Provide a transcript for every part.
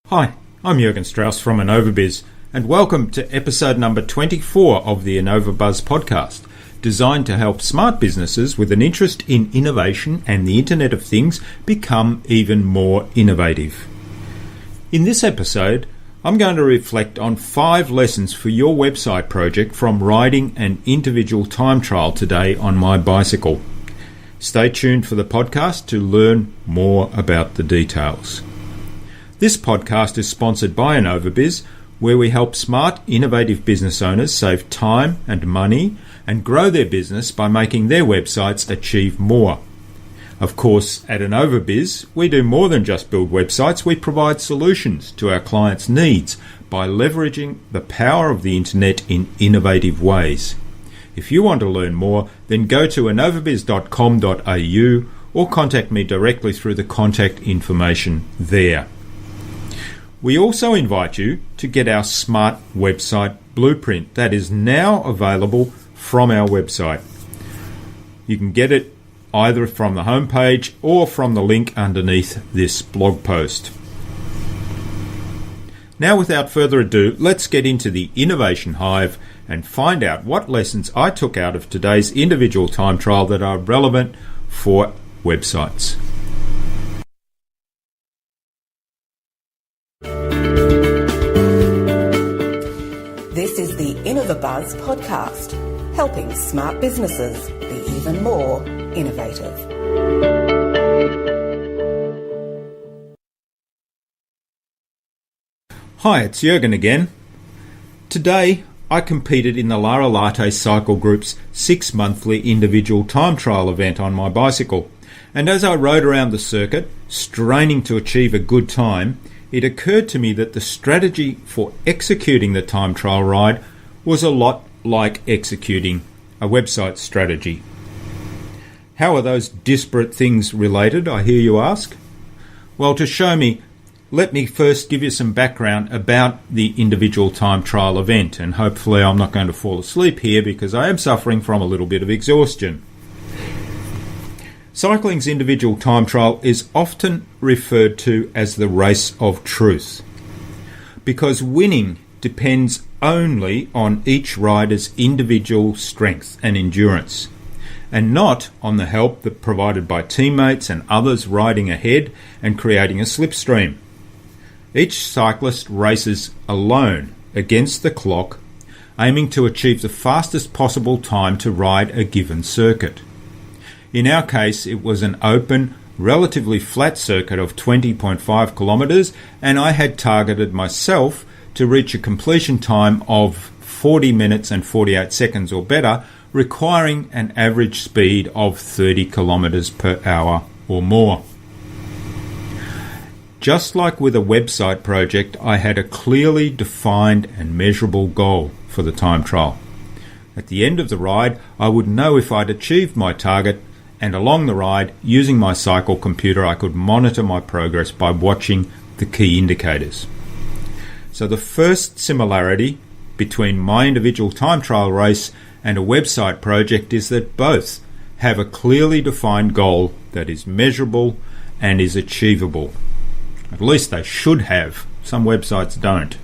Hi, I'm Jürgen Strauss from Innovabiz, and welcome to episode number 24 of the InnovaBuzz Podcast, designed to help smart businesses with an interest in innovation and the Internet of Things become even more innovative. In this episode, I'm going to reflect on 5 lessons for your website project from riding an individual time trial today on my bicycle. Stay tuned for the podcast to learn more about the details. This podcast is sponsored by Innovabiz, where we help smart, innovative business owners save time and money and grow their business by making their websites achieve more. Of course, at Innovabiz, we do more than just build websites. We provide solutions to our clients' needs by leveraging the power of the internet in innovative ways. If you want to learn more, then go to innovabiz.com.au or contact me directly through the contact information there. We also invite you to get our Smart Website Blueprint that is now available from our website. You can get it either from the homepage or from the link underneath this blog post. Now, without further ado, let's get into the Innovation Hive and find out what lessons I took out of today's individual time trial that are relevant for websites. This is the InnovaBuzz Podcast, helping smart businesses be even more innovative. Hi, it's Jürgen again. Today, I competed in the Lara Latte Cycle Group's 6-monthly individual time trial event on my bicycle, and as I rode around the circuit, straining to achieve a good time, it occurred to me that the strategy for executing the time trial ride was a lot like executing a website strategy. How are those disparate things related, I hear you ask? Well, to show me, let me first give you some background about the individual time trial event, and hopefully I'm not going to fall asleep here because I am suffering from a little bit of exhaustion. Cycling's individual time trial is often referred to as the race of truth, because winning depends only on each rider's individual strength and endurance, and not on the help provided by teammates and others riding ahead and creating a slipstream. Each cyclist races alone against the clock, aiming to achieve the fastest possible time to ride a given circuit. In our case, it was an open, relatively flat circuit of 20.5 kilometres, and I had targeted myself to reach a completion time of 40 minutes and 48 seconds or better, requiring an average speed of 30 kilometres per hour or more. Just like with a website project, I had a clearly defined and measurable goal for the time trial. At the end of the ride, I would know if I'd achieved my target, and along the ride, using my cycle computer, I could monitor my progress by watching the key indicators. So the first similarity between my individual time trial race and a website project is that both have a clearly defined goal that is measurable and is achievable. At least they should have. Some websites don't.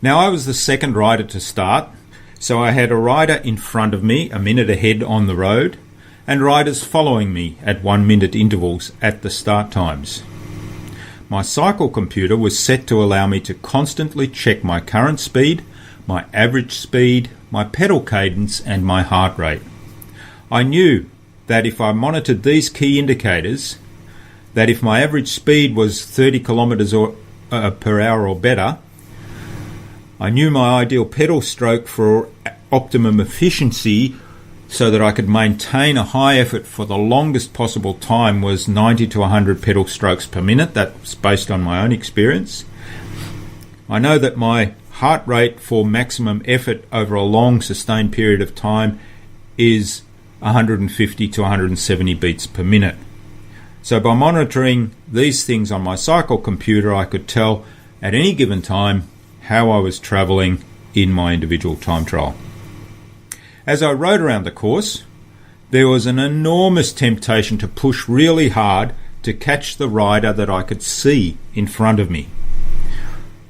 Now, I was the second rider to start, so I had a rider in front of me a minute ahead on the road, and riders following me at 1-minute intervals at the start times. My cycle computer was set to allow me to constantly check my current speed, my average speed, my pedal cadence, and my heart rate. I knew that if I monitored these key indicators, that if my average speed was 30 kilometres per hour or better, I knew my ideal pedal stroke for optimum efficiency so that I could maintain a high effort for the longest possible time was 90 to 100 pedal strokes per minute. That's based on my own experience. I know that my heart rate for maximum effort over a long sustained period of time is 150 to 170 beats per minute. So by monitoring these things on my cycle computer, I could tell at any given time how I was travelling in my individual time trial. As I rode around the course, there was an enormous temptation to push really hard to catch the rider that I could see in front of me.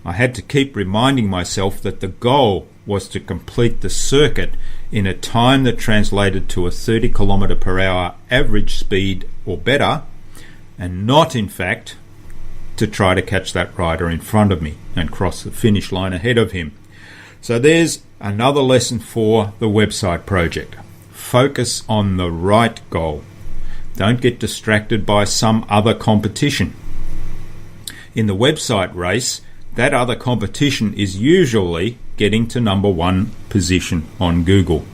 I had to keep reminding myself that the goal was to complete the circuit in a time that translated to a 30 km per hour average speed or better, and not, in fact, to try to catch that rider in front of me and cross the finish line ahead of him. So there's another lesson for the website project. Focus on the right goal. Don't get distracted by some other competition. In the website race, that other competition is usually getting to number 1 position on Google.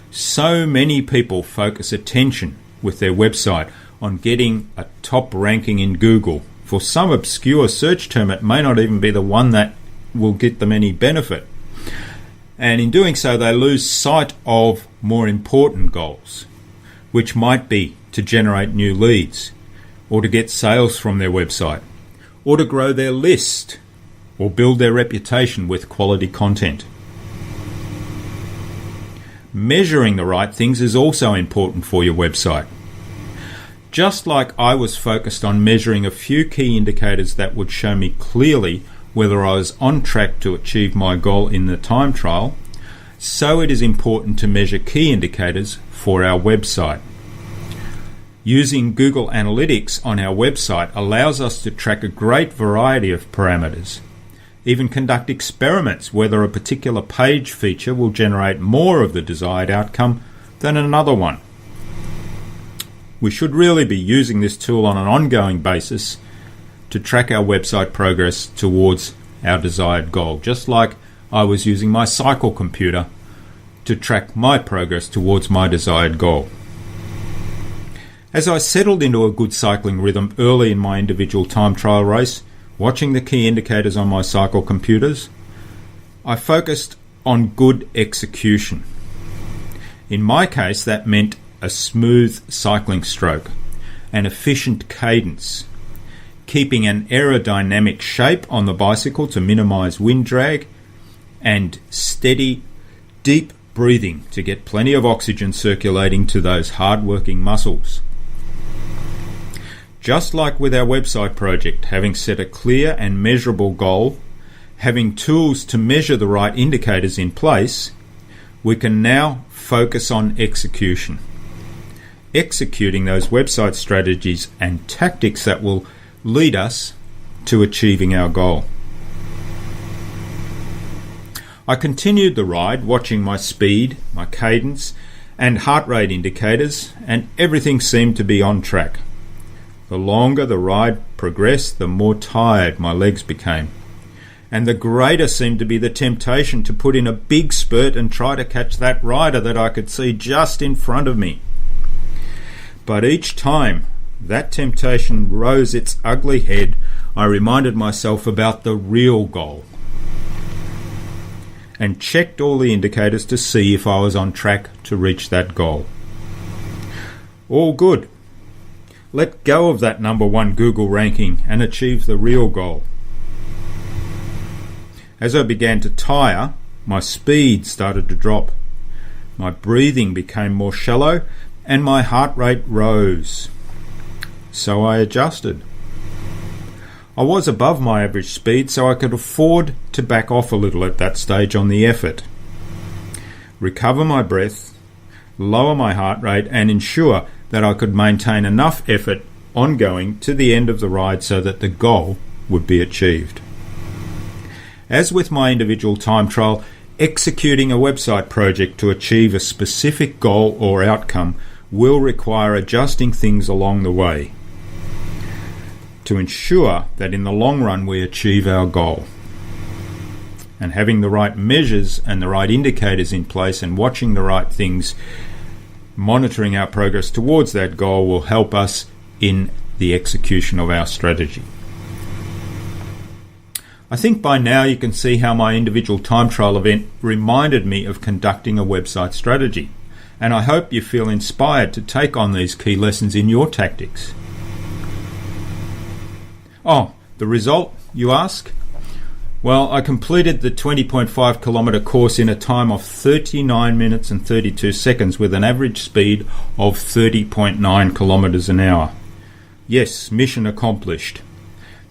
So many people focus attention with their website on getting a top ranking in Google. For some obscure search term, it may not even be the one that will get them any benefit. And in doing so, they lose sight of more important goals, which might be to generate new leads, or to get sales from their website, or to grow their list, or build their reputation with quality content. Measuring the right things is also important for your website. Just like I was focused on measuring a few key indicators that would show me clearly whether I was on track to achieve my goal in the time trial, so it is important to measure key indicators for our website. Using Google Analytics on our website allows us to track a great variety of parameters, even conduct experiments whether a particular page feature will generate more of the desired outcome than another one. We should really be using this tool on an ongoing basis to track our website progress towards our desired goal, just like I was using my cycle computer to track my progress towards my desired goal. As I settled into a good cycling rhythm early in my individual time trial race, watching the key indicators on my cycle computers, I focused on good execution. In my case, that meant a smooth cycling stroke, an efficient cadence, keeping an aerodynamic shape on the bicycle to minimize wind drag, and steady, deep breathing to get plenty of oxygen circulating to those hard-working muscles. Just like with our website project, having set a clear and measurable goal, having tools to measure the right indicators in place, we can now focus on execution. Executing those website strategies and tactics that will lead us to achieving our goal. I continued the ride, watching my speed, my cadence, and heart rate indicators, and everything seemed to be on track. The longer the ride progressed, the more tired my legs became, and the greater seemed to be the temptation to put in a big spurt and try to catch that rider that I could see just in front of me. But each time that temptation rose its ugly head, I reminded myself about the real goal and checked all the indicators to see if I was on track to reach that goal. All good. Let go of that number 1 Google ranking and achieve the real goal. As I began to tire, my speed started to drop. My breathing became more shallow and my heart rate rose. So I adjusted. I was above my average speed, so I could afford to back off a little at that stage on the effort. Recover my breath, lower my heart rate, and ensure that I could maintain enough effort ongoing to the end of the ride so that the goal would be achieved. As with my individual time trial, executing a website project to achieve a specific goal or outcome will require adjusting things along the way to ensure that in the long run we achieve our goal. And having the right measures and the right indicators in place and watching the right things, monitoring our progress towards that goal will help us in the execution of our strategy. I think by now you can see how my individual time trial event reminded me of conducting a website strategy, and I hope you feel inspired to take on these key lessons in your tactics. Oh, the result, you ask? Well, I completed the 20.5 kilometre course in a time of 39 minutes and 32 seconds with an average speed of 30.9 kilometres an hour. Yes, mission accomplished.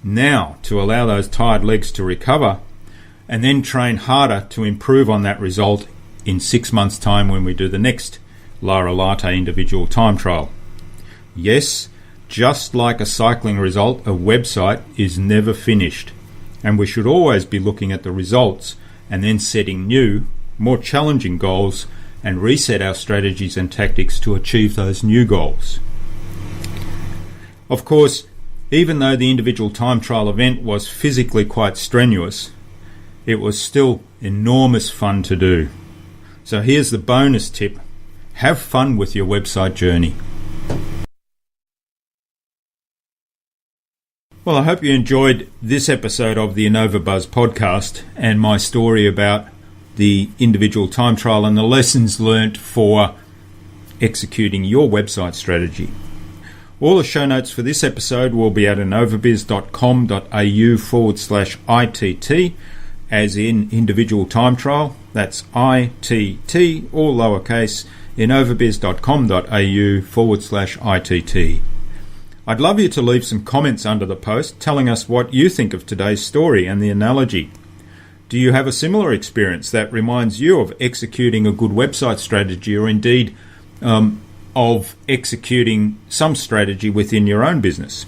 Now, to allow those tired legs to recover and then train harder to improve on that result in 6 months' time when we do the next Lara Latte individual time trial. Yes, just like a cycling result, a website is never finished, and we should always be looking at the results and then setting new, more challenging goals and reset our strategies and tactics to achieve those new goals. Of course, even though the individual time trial event was physically quite strenuous, it was still enormous fun to do. So here's the bonus tip: have fun with your website journey. Well, I hope you enjoyed this episode of the InnovaBuzz podcast and my story about the individual time trial and the lessons learnt for executing your website strategy. All the show notes for this episode will be at innovabiz.com.au/ITT, as in individual time trial. That's ITT, all lowercase, innovabiz.com.au/ITT. I'd love you to leave some comments under the post telling us what you think of today's story and the analogy. Do you have a similar experience that reminds you of executing a good website strategy, or indeed of executing some strategy within your own business?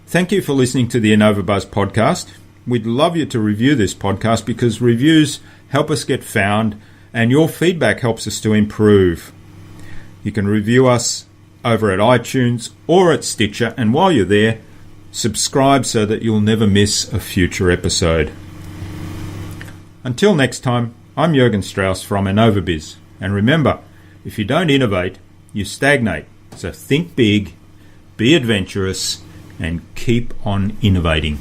Thank you for listening to the InnovaBuzz podcast. We'd love you to review this podcast because reviews help us get found and your feedback helps us to improve. You can review us over at iTunes or at Stitcher, and while you're there, subscribe so that you'll never miss a future episode. Until next time, I'm Jürgen Strauss from Innovabiz, and remember, if you don't innovate, you stagnate. So think big, be adventurous, and keep on innovating.